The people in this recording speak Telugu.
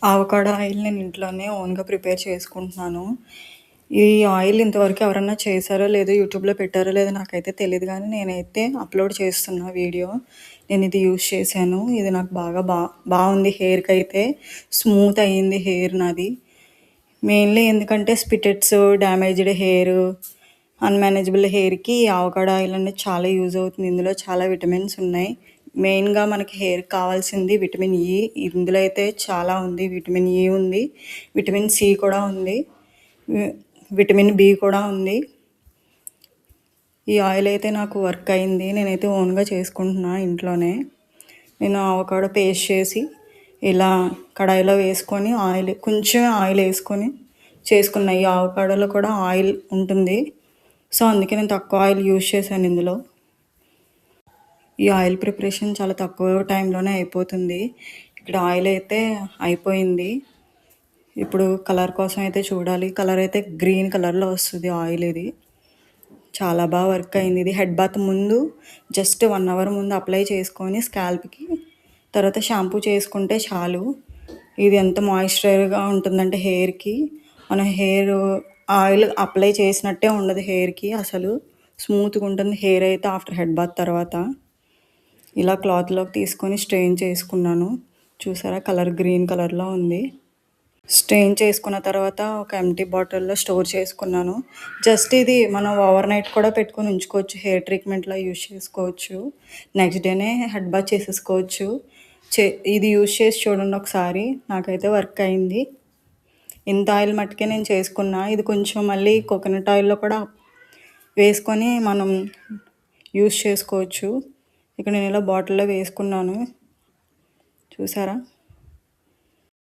అవకాడో ఆయిల్ నేను ఇంట్లోనే ఓన్‌గా ప్రిపేర్ చేసుకుంటున్నాను. ఈ ఆయిల్ ఇంతవరకు ఎవరన్నా చేశారో లేదో యూట్యూబ్‌లో పెట్టారో లేదో నాకైతే తెలీదు గానీ, నేనైతే అప్‌లోడ్ చేస్తున్నా వీడియో. నేనిది యూజ్ చేశాను. ఇది నాకు బావుంది హెయిర్‌కైతే. స్మూత్ అయ్యింది హెయిర్ నాది. మెయిన్‌లీ ఎందుకంటే స్ప్లిటెట్స్, డ్యామేజ్డ్ హెయిర్, అన్‌మేనేజబుల్ హెయిర్‌కి అవకాడో ఆయిల్ అనేది చాలా యూజ్ అవుతుంది. ఇందులో చాలా విటమిన్స్ ఉన్నాయి. మెయిన్‌గా మనకి హెయిర్‌కి కావాల్సింది విటమిన్ ఇ. ఇందులో అయితే చాలా ఉంది. విటమిన్ ఇ ఉంది. విటమిన్ సి కూడా ఉంది. వి విటమిన్ బి కూడా ఉంది. ఈ ఆయిల్ అయితే నాకు వర్క్ అయింది. నేనైతే ఓన్‌గా చేసుకుంటున్నా ఇంట్లోనే. నేను అవకాడో పేస్ట్ చేసి ఇలా కడాయిలో వేసుకొని కొంచెం ఆయిల్ వేసుకొని చేసుకున్న. ఈ అవకాడోలో కూడా ఆయిల్ ఉంటుంది. సో, అందుకే నేను తక్కువ ఆయిల్ యూజ్ చేశాను ఇందులో. ఈ ఆయిల్ ప్రిపరేషన్ చాలా తక్కువ టైంలోనే అయిపోతుంది. ఇక్కడ ఆయిల్ అయితే అయిపోయింది. ఇప్పుడు కలర్ కోసం అయితే చూడాలి. కలర్ అయితే గ్రీన్ కలర్‌లో వస్తది ఆయిల్ ఇది. చాలా వర్క్ అయింది. ఇది హెడ్ బాత్ ముందు జస్ట్ 1 అవర్ ముందు అప్లై చేసుకొని స్కాల్ప్‌కి తర్వాత షాంపూ చేసుకుంటే చాలు. ఇది ఎంత మాయిశ్చరైజర్‌గా ఉంటుందంటే హెయిర్‌కి, మన ఆయిల్ అప్లై చేసినట్టే ఉండదు హెయిర్‌కి అసలు. స్మూత్‌గా ఉంటుంది హెయిర్ అయితే ఆఫ్టర్ హెడ్ బాత్ తర్వాత. ఇలా క్లాత్‌లోకి తీసుకొని స్ట్రెయిన్ చేసుకున్నాను. చూసారా కలర్ గ్రీన్ కలర్‌లో ఉంది. స్ట్రెయిన్ చేసుకున్న తర్వాత ఒక ఎంప్టీ బాటిల్‌లో స్టోర్ చేసుకున్నాను. జస్ట్ ఇది మనం ఓవర్ నైట్ కూడా పెట్టుకొని ఉంచుకోవచ్చు. హెయిర్ ట్రీట్మెంట్‌లా యూజ్ చేసుకోవచ్చు. నెక్స్ట్ డేనే హెడ్ బాత్ చేసేసుకోవచ్చు. చే ఇది యూజ్ చేసి చూడండి ఒకసారి. నాకైతే వర్క్ అయింది. ఇంత ఆయిల్ మట్టుకే నేను చేసుకున్నా. ఇది కొంచెం మళ్ళీ కోకోనట్ ఆయిల్‌లో కూడా వేసుకొని మనం యూజ్ చేసుకోవచ్చు. ఇక్కడ నేను ఇలా బాటిల్‌లో వేసుకున్నాను. చూసారా?